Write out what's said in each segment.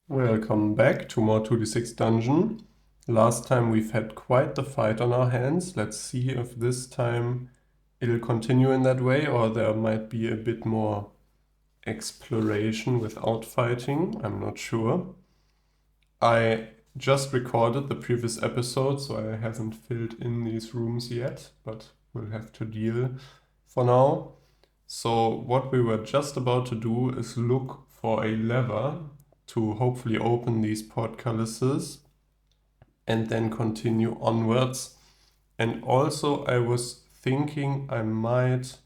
Welcome back to more 2d6 Dungeon. Last time we've had quite the fight on our hands. Let's see if this time it'll continue in that way or there might be a bit more exploration without fighting. I'm not sure. I just recorded the previous episode, so I haven't filled in these rooms yet, but we'll have to deal for now. So what we were just about to do is look for a lever to hopefully open these portcullises and then continue onwards. And also I was thinking I might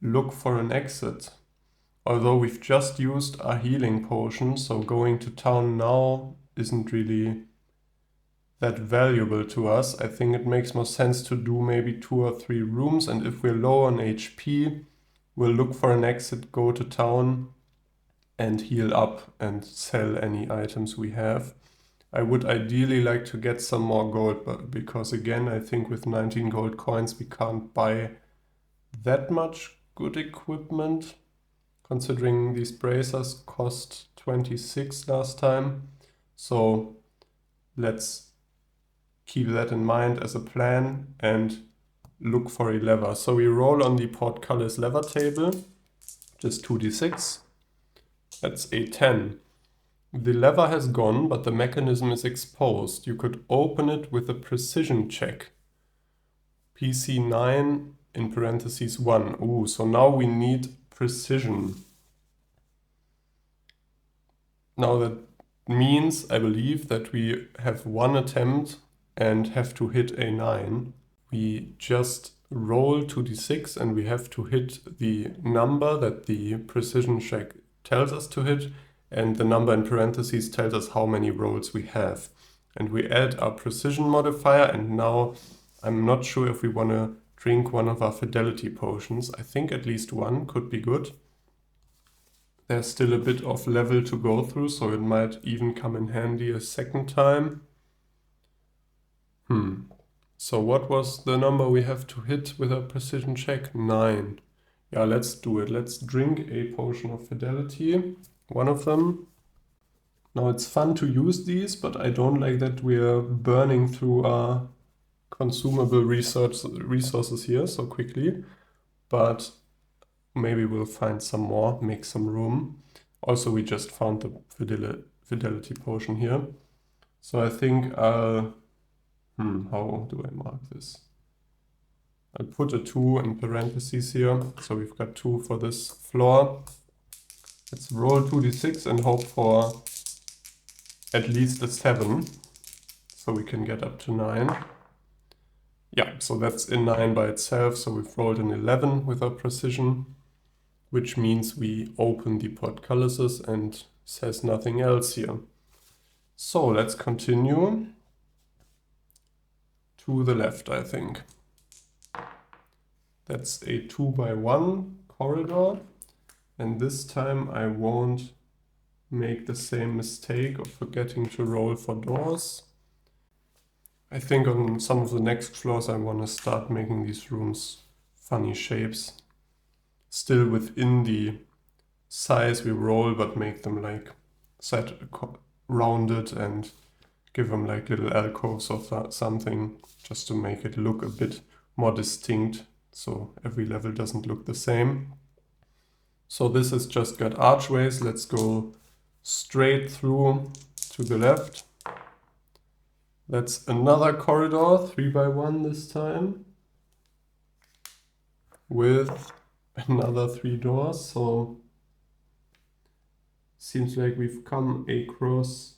look for an exit. Although we've just used our healing potion, so going to town now isn't really that valuable to us. I think it makes more sense to do maybe 2 or 3 rooms, and if we're low on HP, we'll look for an exit, go to town, and heal up and sell any items we have. I would ideally like to get some more gold, but because again, I think with 19 gold coins we can't buy that much good equipment, considering these bracers cost 26 last time. So let's keep that in mind as a plan and look for a lever. So we roll on the portcullis lever table, just 2d6. That's a 10. The lever has gone, but the mechanism is exposed. You could open it with a precision check. PC 9 in parentheses 1. Ooh, so now we need precision. Now that means, I believe, that we have one attempt and have to hit a 9. We just roll 2d6 and we have to hit the number that the precision check tells us to hit, and the number in parentheses tells us how many rolls we have. And we add our precision modifier, and now I'm not sure if we want to drink one of our fidelity potions. I think at least one could be good. There's still a bit of level to go through, so it might even come in handy a second time. So what was the number we have to hit with a precision check? 9. Yeah, let's do it. Let's drink a potion of fidelity, one of them. Now it's fun to use these, but I don't like that we're burning through our consumable resources here so quickly. But maybe we'll find some more, make some room. Also, we just found the fidelity potion here. So I think I'll... how do I mark this? I'll put a 2 in parentheses here, so we've got 2 for this floor. Let's roll 2d6 and hope for at least a 7, so we can get up to 9. Yeah, so that's a 9 by itself, so we've rolled an 11 with our precision, which means we open the portcullises and says nothing else here. So let's continue to the left, I think. That's a 2 by 1 corridor, and this time I won't make the same mistake of forgetting to roll for doors. I think on some of the next floors I want to start making these rooms funny shapes. Still within the size we roll, but make them like rounded and give them like little alcoves or something, just to make it look a bit more distinct, so every level doesn't look the same. So this has just got archways. Let's go straight through to the left. That's another corridor, 3 by 1 this time, with another 3 doors. So seems like we've come across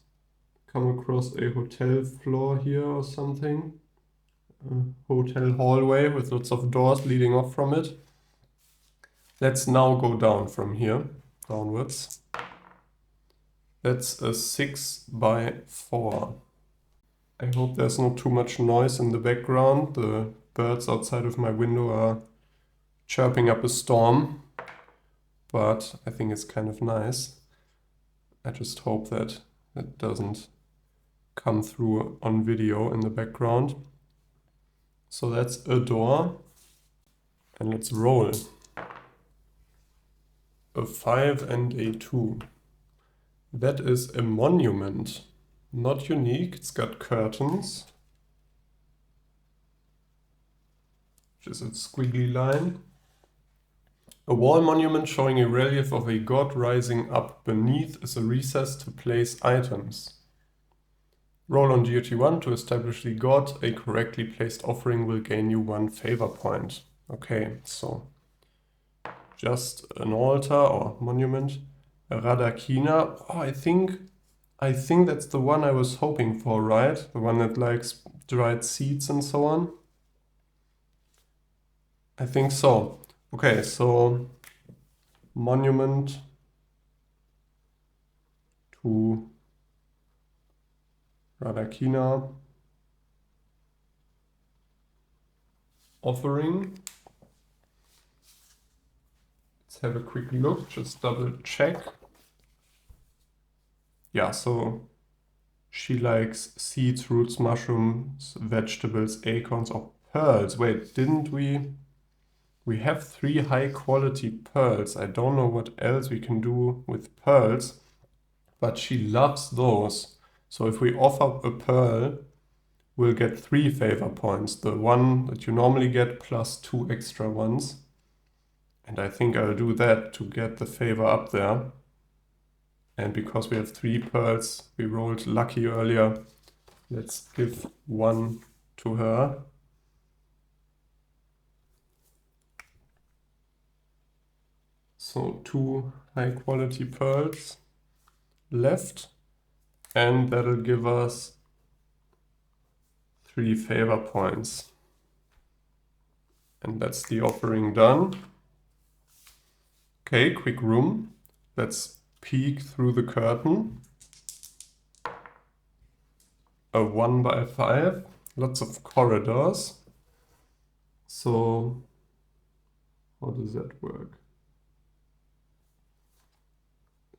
a hotel floor here or something. A hotel hallway with lots of doors leading off from it. Let's now go down from here, downwards. That's a 6 by 4. I hope there's not too much noise in the background. The birds outside of my window are chirping up a storm, but I think it's kind of nice. I just hope that it doesn't come through on video in the background. So that's a door, and let's roll. A 5 and a 2. That is a monument. Not unique, it's got curtains, which is a squiggly line. A wall monument showing a relief of a god rising up beneath is a recess to place items. Roll on GOT1 to establish the god. A correctly placed offering will gain you 1 favor point. Okay, so just an altar or monument. A Radakina. Oh, I think that's the one I was hoping for, right? The one that likes dried seeds and so on. I think so. Okay, so monument to Radakina offering. Let's have a quick look, just double check. Yeah, so she likes seeds, roots, mushrooms, vegetables, acorns, or pearls. Wait, didn't we? We have 3 high quality pearls. I don't know what else we can do with pearls, but she loves those. So if we offer a pearl, we'll get 3 favor points. The one that you normally get plus 2 extra ones. And I think I'll do that to get the favor up there. And because we have 3 pearls, we rolled lucky earlier. Let's give 1 to her. So 2 high quality pearls left. And that'll give us 3 favor points. And that's the offering done. Okay, quick room. Let's peek through the curtain. A 1x5, lots of corridors. So how does that work?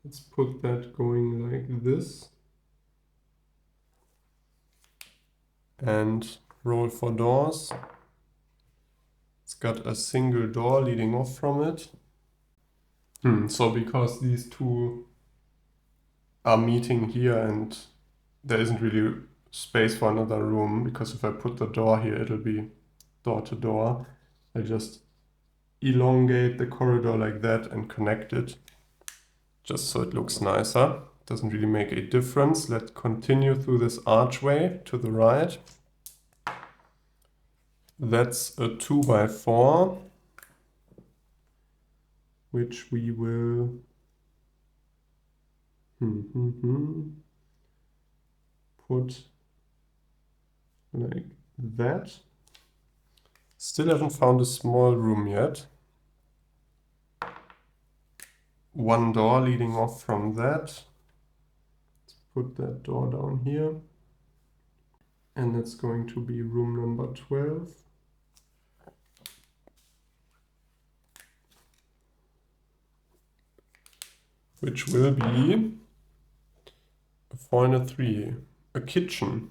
Let's put that going like this. And roll for doors. It's got a single door leading off from it. So because these 2 are meeting here and there isn't really space for another room, because if I put the door here, it'll be door to door. I just elongate the corridor like that and connect it, just so it looks nicer. Doesn't really make a difference. Let's continue through this archway to the right. That's a 2x4, which we will put like that. Still haven't found a small room yet. 1 door leading off from that. Let's put that door down here. And that's going to be room number 12. Which will be a 4 and a 3, a kitchen.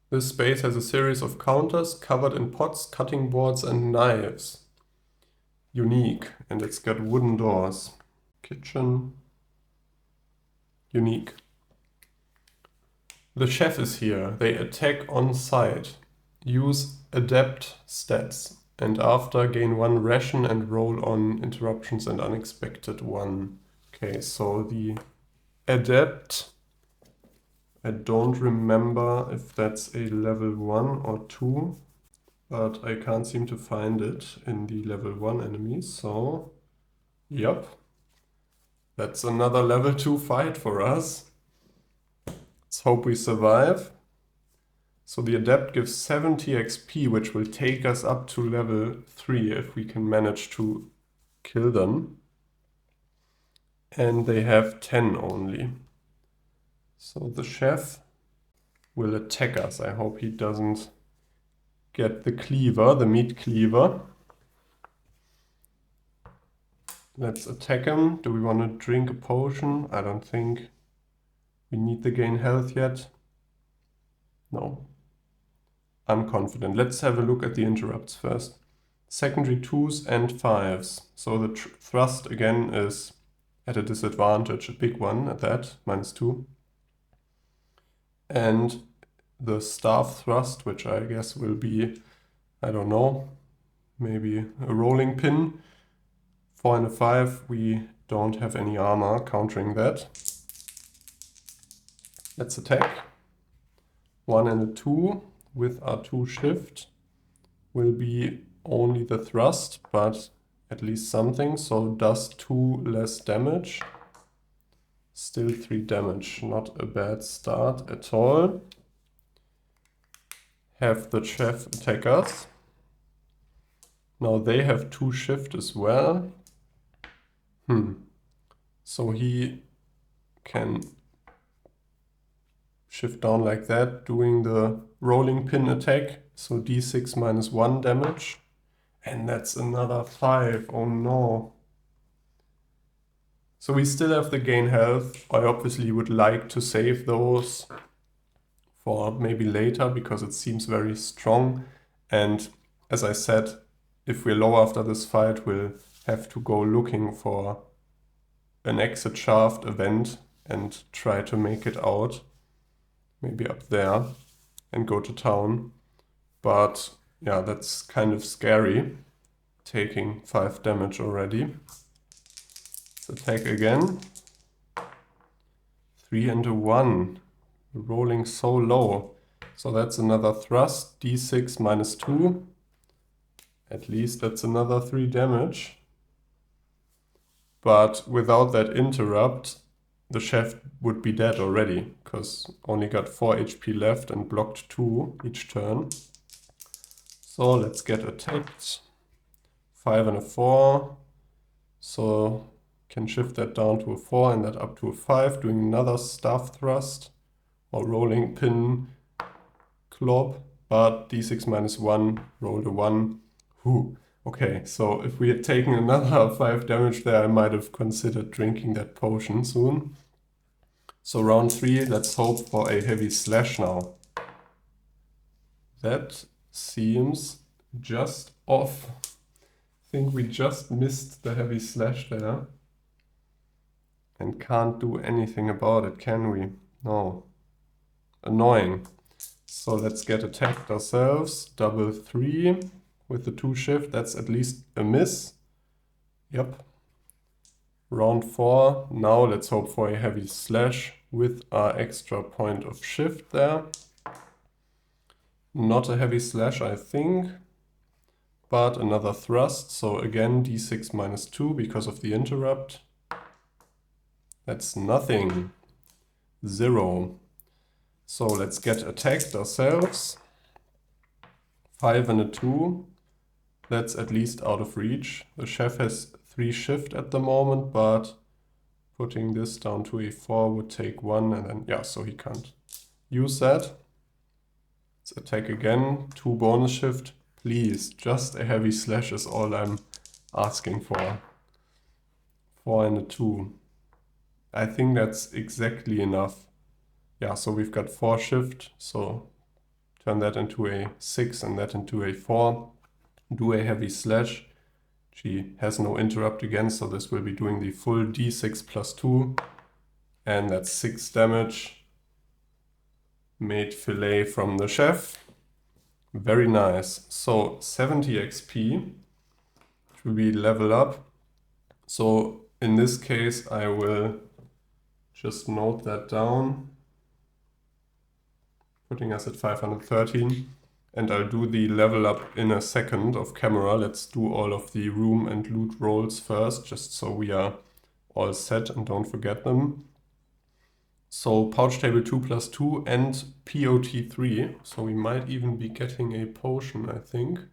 This space has a series of counters covered in pots, cutting boards, and knives. Unique, and it's got wooden doors. Kitchen. Unique. The chef is here. They attack on sight. Use adept stats. And after, gain 1 ration and roll on interruptions and unexpected 1. Okay, so the adept, I don't remember if that's a level 1 or 2, but I can't seem to find it in the level 1 enemies, so yep, that's another level 2 fight for us. Let's hope we survive. So the adept gives 70 XP, which will take us up to level 3 if we can manage to kill them. And they have 10 only. So the chef will attack us. I hope he doesn't get the cleaver, the meat cleaver. Let's attack him. Do we want to drink a potion? I don't think we need to gain health yet. No. Unconfident. Let's have a look at the interrupts first. Secondary 2s and 5s. So the thrust again is at a disadvantage, a big one at that, -2. And the staff thrust, which I guess will be, I don't know, maybe a rolling pin. 4 and a 5, we don't have any armor countering that. Let's attack. 1 and a 2 with R2 shift will be only the thrust, but at least something, so does 2 less damage. Still 3 damage, not a bad start at all. Have the chef attack us. Now they have 2 shift as well. So he can shift down like that, doing the rolling pin attack. So d6 -1 damage. And that's another 5. Oh no. So we still have the gain health. I obviously would like to save those for maybe later because it seems very strong. And as I said, if we're low after this fight, we'll have to go looking for an exit shaft event and try to make it out. Maybe up there and go to town. But yeah, that's kind of scary, taking 5 damage already. Let's attack again. 3 and a 1. Rolling so low. So that's another thrust. d6 -2. At least that's another 3 damage. But without that interrupt, the chef would be dead already, because only got 4 HP left and blocked 2 each turn. So let's get attacked. 5 and a 4. So can shift that down to a 4 and that up to a 5, doing another staff thrust or rolling pin club, but d6 -1, rolled a 1. Whew. Okay, so if we had taken another 5 damage there, I might have considered drinking that potion soon. So round 3, let's hope for a heavy slash now. That seems just off. I think we just missed the heavy slash there. And can't do anything about it, can we? No. Annoying. So let's get attacked ourselves. Double 3 with the 2 shift. That's at least a miss. Yep. Round 4. Now let's hope for a heavy slash with our extra point of shift there. Not a heavy slash, I think. But another thrust. So again, d6 -2 because of the interrupt. That's nothing. 0. So let's get attacked ourselves. 5 and a 2. That's at least out of reach. The chef has 3 shift at the moment, but putting this down to a 4 would take 1, and then, yeah, so he can't use that. Let's attack again. 2 bonus shift. Please, just a heavy slash is all I'm asking for. 4 and a 2. I think that's exactly enough. Yeah, so we've got 4 shift, so turn that into a 6 and that into a 4. Do a heavy slash. She has no interrupt again, so this will be doing the full d6 +2. And that's 6 damage. Made Filet from the chef. Very nice. So 70 XP to be level up. So in this case, I will just note that down, putting us at 513. And I'll do the level up in a second of camera. Let's do all of the room and loot rolls first, just so we are all set and don't forget them. So pouch table 2 +2 and POT 3. So we might even be getting a potion, I think. I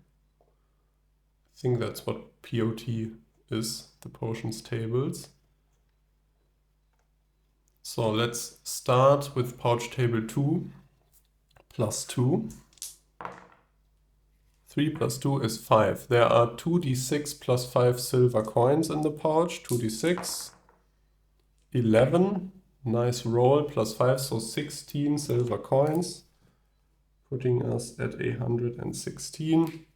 think that's what POT is, the potions tables. So let's start with pouch table 2 +2. 3 +2 is 5. There are 2d6 +5 silver coins in the pouch. 2d6. 11. Nice roll. +5, so 16 silver coins. Putting us at 116.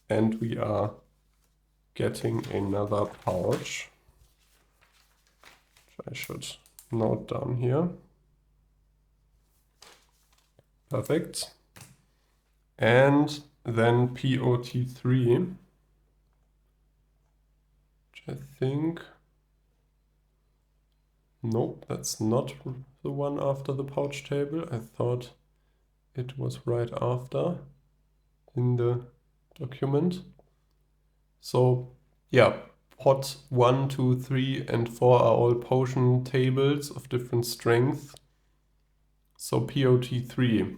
And we are getting another pouch. I should note down here. Perfect. And then POT3, which I think, nope, that's not the one after the pouch table. I thought it was right after in the document. So yeah, pot 1, 2, 3, and 4 are all potion tables of different strength. So POT3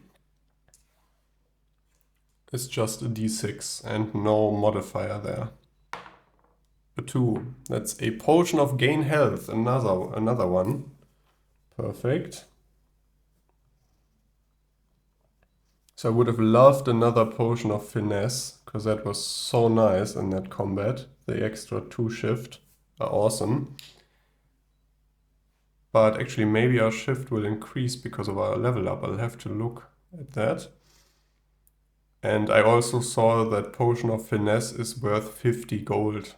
is just a D6 and no modifier there. A 2, that's a potion of gain health, another one. Perfect. So I would have loved another potion of finesse, because that was so nice in that combat. The extra 2 shift are awesome. But actually maybe our shift will increase because of our level up. I'll have to look at that. And I also saw that potion of finesse is worth 50 gold.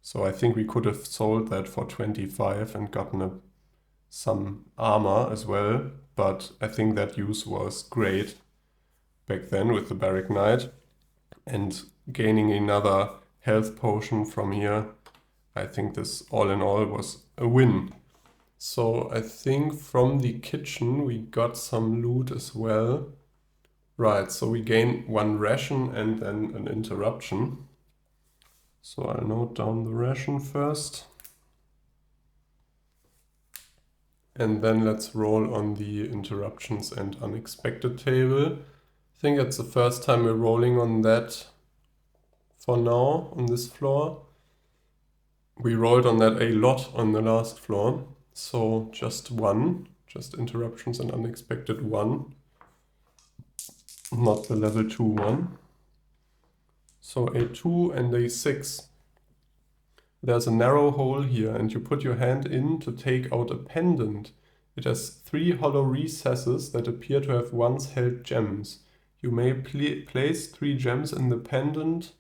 So I think we could have sold that for 25 and gotten some armor as well. But I think that use was great back then with the Barrack Knight. And gaining another health potion from here, I think this all in all was a win. So I think from the kitchen we got some loot as well. Right, so we gain 1 ration and then an interruption. So I'll note down the ration first. And then let's roll on the interruptions and unexpected table. I think it's the first time we're rolling on that for now on this floor. We rolled on that a lot on the last floor. So just 1, just interruptions and unexpected 1. Not the level 2 one. So a 2 and a 6. There's a narrow hole here and you put your hand in to take out a pendant. It has 3 hollow recesses that appear to have once held gems. You may place 3 gems in the pendant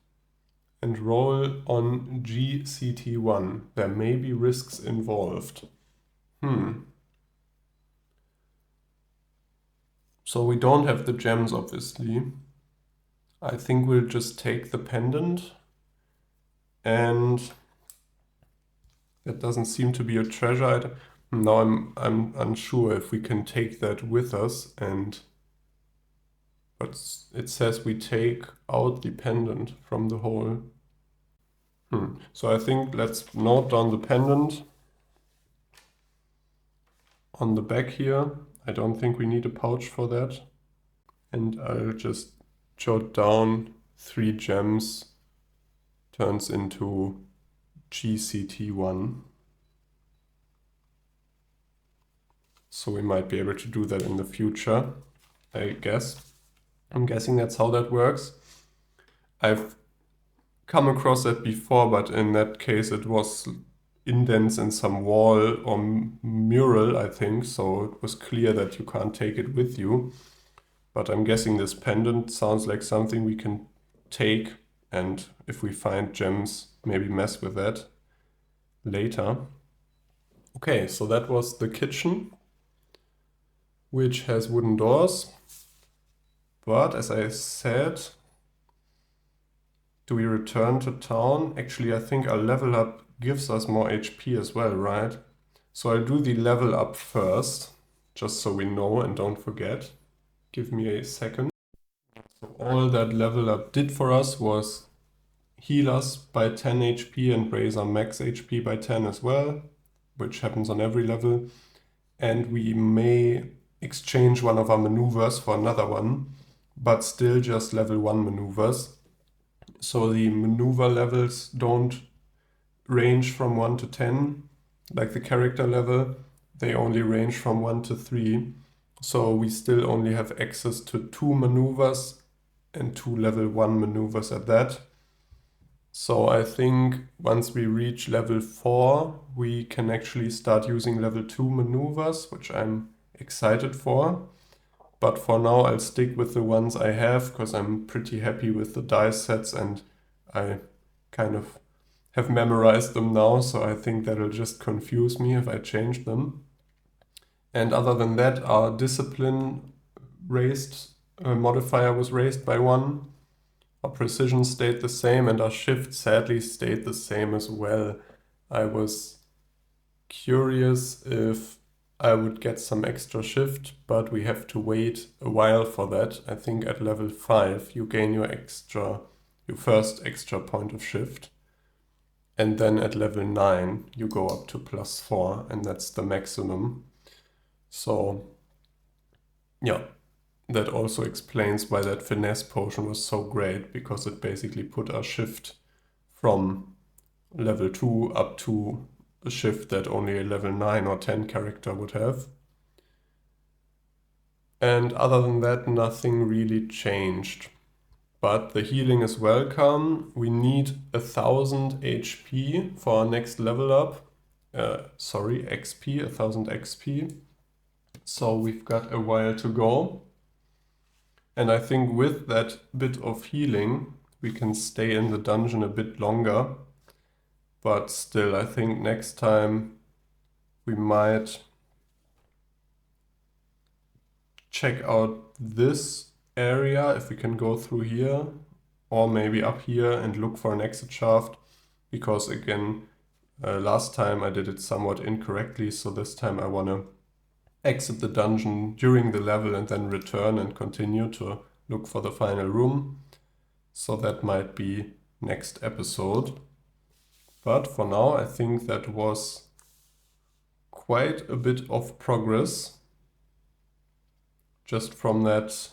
and roll on GCT1. There may be risks involved. So we don't have the gems, obviously. I think we'll just take the pendant. And that doesn't seem to be a treasure item. Now I'm unsure if we can take that with us. But it says we take out the pendant from the hole. So I think let's note down the pendant on the back here. I don't think we need a pouch for that. And I'll just jot down 3 gems turns into GCT1. So we might be able to do that in the future, I guess. I'm guessing that's how that works. I've come across that before, but in that case it was indents in some wall or mural, I think, so it was clear that you can't take it with you. But I'm guessing this pendant sounds like something we can take, and if we find gems, maybe mess with that later. Okay, so that was the kitchen, which has wooden doors. But as I said, do we return to town? Actually, I think our level up gives us more HP as well, right? So I'll do the level up first, just so we know and don't forget. Give me a second. So all that level up did for us was heal us by 10 HP and raise our max HP by 10 as well, which happens on every level. And we may exchange one of our maneuvers for another one, but still just level 1 maneuvers. So the maneuver levels don't range from 1 to 10, like the character level. They only range from 1 to 3. So we still only have access to 2 maneuvers and 2 level 1 maneuvers at that. So I think once we reach level 4, we can actually start using level 2 maneuvers, which I'm excited for. But for now, I'll stick with the ones I have because I'm pretty happy with the dice sets, and I kind of have memorized them now, so I think that'll just confuse me if I change them. And other than that, our discipline modifier was raised by 1. Our precision stayed the same, and our shift sadly stayed the same as well. I was curious if I would get some extra shift, but we have to wait a while for that. I think at level 5 you gain your first extra point of shift. And then at level 9 you go up to +4, and that's the maximum. So yeah, that also explains why that finesse potion was so great, because it basically put our shift from level 2 up to a shift that only a level 9 or 10 character would have. And other than that, nothing really changed. But the healing is welcome. We need 1000 HP for our next level up. XP, 1000 XP. So we've got a while to go. And I think with that bit of healing, we can stay in the dungeon a bit longer. But still, I think next time we might check out this area, if we can go through here, or maybe up here and look for an exit shaft. Because again, last time I did it somewhat incorrectly, so this time I want to exit the dungeon during the level and then return and continue to look for the final room. So that might be next episode. But for now, I think that was quite a bit of progress just from that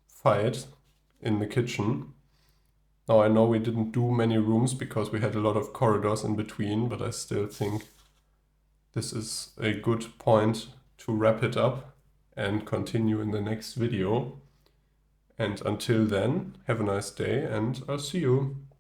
fight in the kitchen. Now I know we didn't do many rooms because we had a lot of corridors in between, but I still think this is a good point to wrap it up and continue in the next video. And until then, have a nice day and I'll see you.